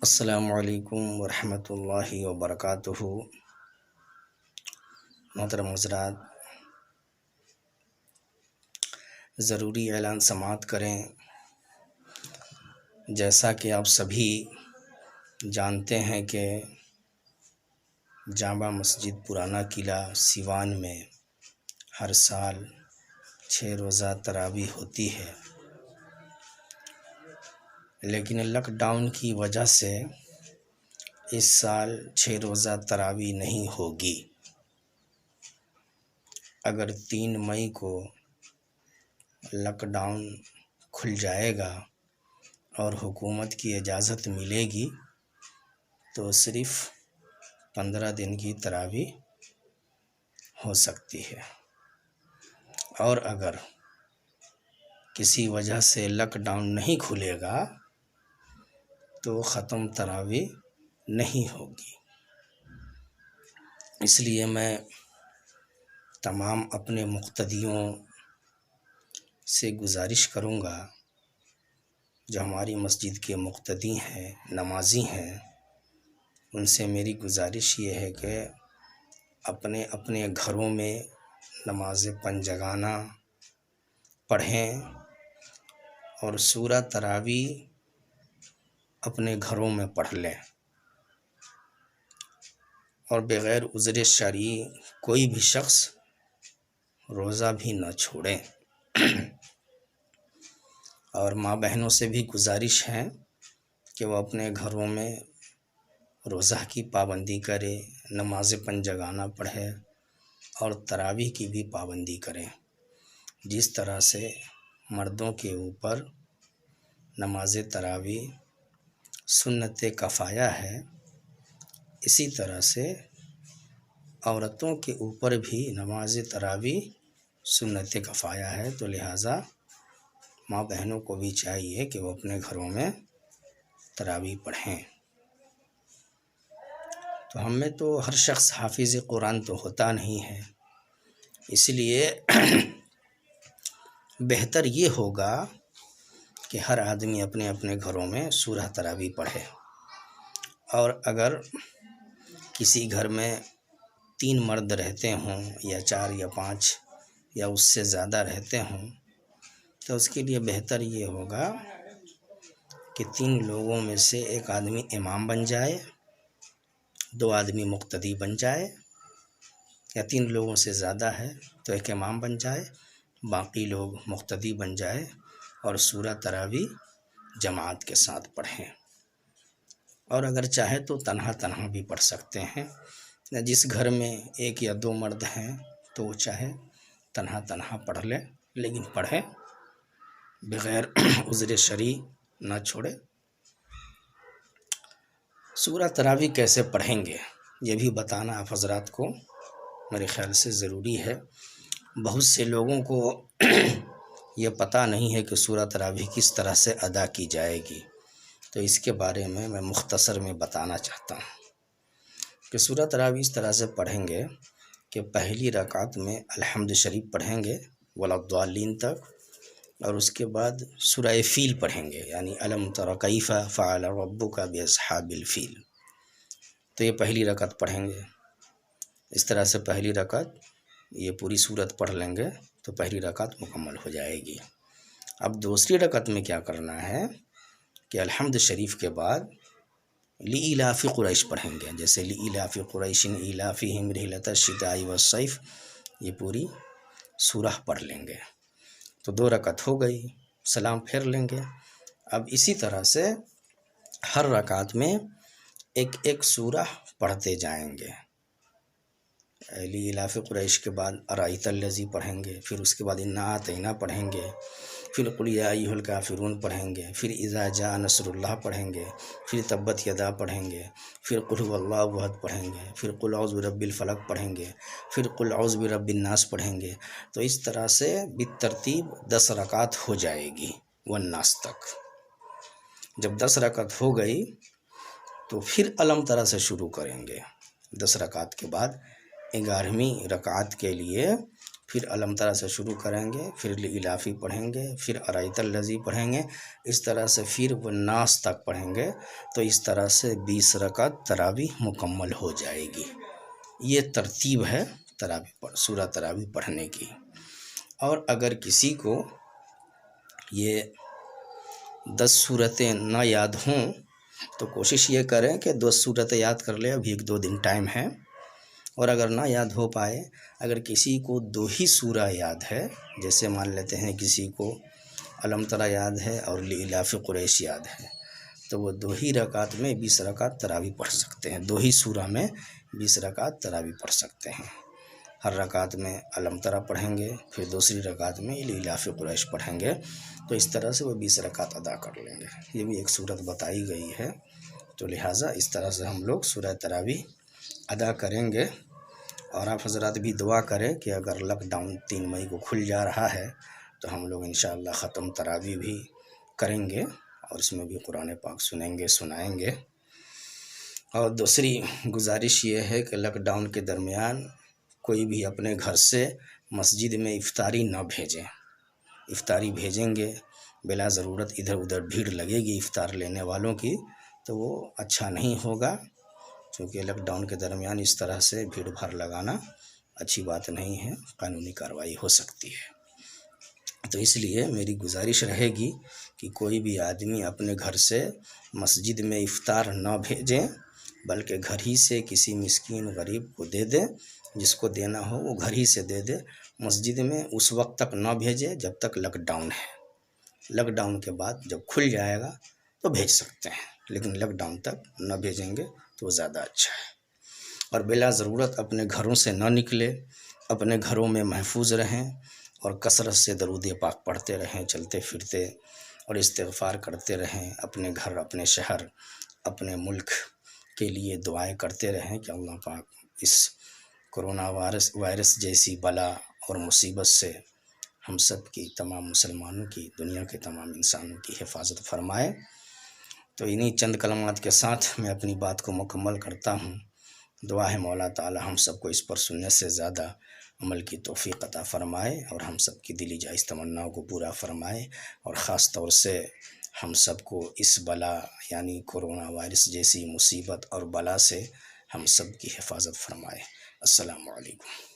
السلام علیکم ورحمۃ اللہ وبرکاتہ۔ محترم حضرات، ضروری اعلان سماعت کریں۔ جیسا کہ آپ سبھی جانتے ہیں کہ جامع مسجد پرانا قلعہ سیوان میں ہر سال 6 روزہ تراویح ہوتی ہے، لیکن لاک ڈاؤن کی وجہ سے اس سال 6 روزہ تراویح نہیں ہوگی۔ اگر 3 مئی کو لاک ڈاؤن کھل جائے گا اور حکومت کی اجازت ملے گی تو صرف 15 دن کی تراویح ہو سکتی ہے، اور اگر کسی وجہ سے لاک ڈاؤن نہیں کھلے گا تو ختم تراویح نہیں ہوگی۔ اس لیے میں تمام اپنے مقتدیوں سے گزارش کروں گا، جو ہماری مسجد کے مقتدی ہیں، نمازی ہیں، ان سے میری گزارش یہ ہے کہ اپنے اپنے گھروں میں نماز پنجگانہ پڑھیں اور سورہ تراویح اپنے گھروں میں پڑھ لیں، اور بغیر عذر شرعی کوئی بھی شخص روزہ بھی نہ چھوڑیں۔ اور ماں بہنوں سے بھی گزارش ہے کہ وہ اپنے گھروں میں روزہ کی پابندی کرے، نماز پنجگانہ پڑھے اور تراویح کی بھی پابندی کریں۔ جس طرح سے مردوں کے اوپر نماز تراویح سنت کفایہ ہے، اسی طرح سے عورتوں کے اوپر بھی نماز تراویح سنت کفایہ ہے، تو لہٰذا ماں بہنوں کو بھی چاہیے کہ وہ اپنے گھروں میں تراویح پڑھیں۔ تو ہم میں تو ہر شخص حافظ قرآن تو ہوتا نہیں ہے، اس لیے بہتر یہ ہوگا کہ ہر آدمی اپنے اپنے گھروں میں سورہ تراویح پڑھے، اور اگر کسی گھر میں 3 مرد رہتے ہوں یا 4 یا 5 یا اس سے زیادہ رہتے ہوں تو اس کے لیے بہتر یہ ہوگا کہ 3 لوگوں میں سے ایک آدمی امام بن جائے، 2 آدمی مقتدی بن جائے، یا 3 لوگوں سے زیادہ ہے تو ایک امام بن جائے، باقی لوگ مقتدی بن جائے اور سورہ تراویح جماعت کے ساتھ پڑھیں۔ اور اگر چاہے تو تنہا تنہا بھی پڑھ سکتے ہیں۔ جس گھر میں 1 یا 2 مرد ہیں تو وہ چاہے تنہا تنہا پڑھ لے، لیکن پڑھے بغیر عذر شرعی نہ چھوڑے۔ سورہ تراویح کیسے پڑھیں گے یہ بھی بتانا آپ حضرات کو میرے خیال سے ضروری ہے۔ بہت سے لوگوں کو یہ پتہ نہیں ہے کہ سورہ تراویح کس طرح سے ادا کی جائے گی، تو اس کے بارے میں مختصر میں بتانا چاہتا ہوں کہ سورہ تراویح اس طرح سے پڑھیں گے کہ پہلی رکعت میں الحمد شریف پڑھیں گے ولا الضالین تک، اور اس کے بعد سورہ فیل پڑھیں گے، یعنی الم تر کیف فعل ربک باصحاب الفیل، تو یہ پہلی رکعت پڑھیں گے۔ اس طرح سے پہلی رکعت یہ پوری سورت پڑھ لیں گے تو پہلی رکعت مکمل ہو جائے گی۔ اب دوسری رکعت میں کیا کرنا ہے کہ الحمد شریف کے بعد لإلاف قریش پڑھیں گے، جیسے لإلاف قریش إیلافهم رحلۃ الشتاء والصیف، یہ پوری سورہ پڑھ لیں گے تو 2 رکعت ہو گئی، سلام پھیر لیں گے۔ اب اسی طرح سے ہر رکعت میں ایک ایک سورہ پڑھتے جائیں گے۔ لإلاف قریش کے بعد ارأیت الذی پڑھیں گے، پھر اس کے بعد انا اعطیناک پڑھیں گے، پھر قل یا ایھا الکافرون پڑھیں گے، پھر اذا جاء نصر اللہ پڑھیں گے، پھر تبت یدا پڑھیں گے، پھر قل ھو اللہ احد پڑھیں گے، پھر قل اعوذ برب الفلق پڑھیں گے، پھر قل اعوذ برب الناس پڑھیں گے۔ تو اس طرح سے بالترتیب 10 رکعت ہو جائے گی والناس تک۔ جب 10 رکعت ہو گئی تو پھر الم ترا سے شروع کریں گے 10 رکعت کے بعد۔ 11ویں رکعت کے لیے پھر علم ترا سے شروع کریں گے، پھر لإلافی پڑھیں گے، پھر ارایت الذی پڑھیں گے، اس طرح سے پھر وہ ناس تک پڑھیں گے، تو اس طرح سے 20 رکعت تراویح مکمل ہو جائے گی۔ یہ ترتیب ہے سورہ تراویح پڑھنے کی۔ اور اگر کسی کو یہ 10 صورتیں نہ یاد ہوں تو کوشش یہ کریں کہ 2 صورتیں یاد کر لیں، ابھی 1-2 دن ٹائم ہے۔ اور اگر نہ یاد ہو پائے، اگر کسی کو 2 ہی سورہ یاد ہے، جیسے مان لیتے ہیں کسی کو علم ترا یاد ہے اور لإلاف قریش یاد ہے، تو وہ 2 ہی رکعت میں 20 رکعت تراویح پڑھ سکتے ہیں، 2 ہی سورہ میں 20 رکعت تراویح پڑھ سکتے ہیں۔ ہر رکعت میں علم ترا پڑھیں گے، پھر دوسری رکعت میں لإلاف قریش پڑھیں گے، تو اس طرح سے وہ 20 رکعت ادا کر لیں گے۔ یہ بھی ایک صورت بتائی گئی ہے، تو لہٰذا اس طرح سے ہم لوگ سورہ تراویح ادا کریں گے۔ اور آپ حضرات بھی دعا کریں کہ اگر لاک ڈاؤن 3 مئی کو کھل جا رہا ہے تو ہم لوگ انشاءاللہ ختم تراویح بھی کریں گے، اور اس میں بھی قرآن پاک سنیں گے، سنائیں گے۔ اور دوسری گزارش یہ ہے کہ لاک ڈاؤن کے درمیان کوئی بھی اپنے گھر سے مسجد میں افطاری نہ بھیجیں۔ افطاری بھیجیں گے بلا ضرورت ادھر ادھر بھیڑ لگے گی افطار لینے والوں کی، تو وہ اچھا نہیں ہوگا، کیونکہ لاک ڈاؤن کے درمیان اس طرح سے بھیڑ بھاڑ لگانا اچھی بات نہیں ہے، قانونی کارروائی ہو سکتی ہے۔ تو اس لیے میری گزارش رہے گی کہ کوئی بھی آدمی اپنے گھر سے مسجد میں افطار نہ بھیجیں، بلکہ گھر ہی سے کسی مسکین غریب کو دے دیں، جس کو دینا ہو وہ گھر ہی سے دے دے۔ مسجد میں اس وقت تک نہ بھیجے جب تک لاک ڈاؤن ہے۔ لاک ڈاؤن کے بعد جب کھل جائے گا تو بھیج سکتے ہیں، لیکن لاک ڈاؤن تک نہ بھیجیں گے تو زیادہ اچھا ہے۔ اور بلا ضرورت اپنے گھروں سے نہ نکلے، اپنے گھروں میں محفوظ رہیں، اور کثرت سے درود پاک پڑھتے رہیں چلتے پھرتے، اور استغفار کرتے رہیں، اپنے گھر، اپنے شہر، اپنے ملک کے لیے دعائیں کرتے رہیں کہ اللہ پاک اس کرونا وائرس جیسی بلا اور مصیبت سے ہم سب کی، تمام مسلمانوں کی، دنیا کے تمام انسانوں کی حفاظت فرمائے۔ تو انہی چند کلمات کے ساتھ میں اپنی بات کو مکمل کرتا ہوں۔ دعا ہے مولا تعالی ہم سب کو اس پر سننے سے زیادہ عمل کی توفیق عطا فرمائے، اور ہم سب کی دلی جائز تمناؤں کو پورا فرمائے، اور خاص طور سے ہم سب کو اس بلا یعنی کرونا وائرس جیسی مصیبت اور بلا سے ہم سب کی حفاظت فرمائے۔ السلام علیکم۔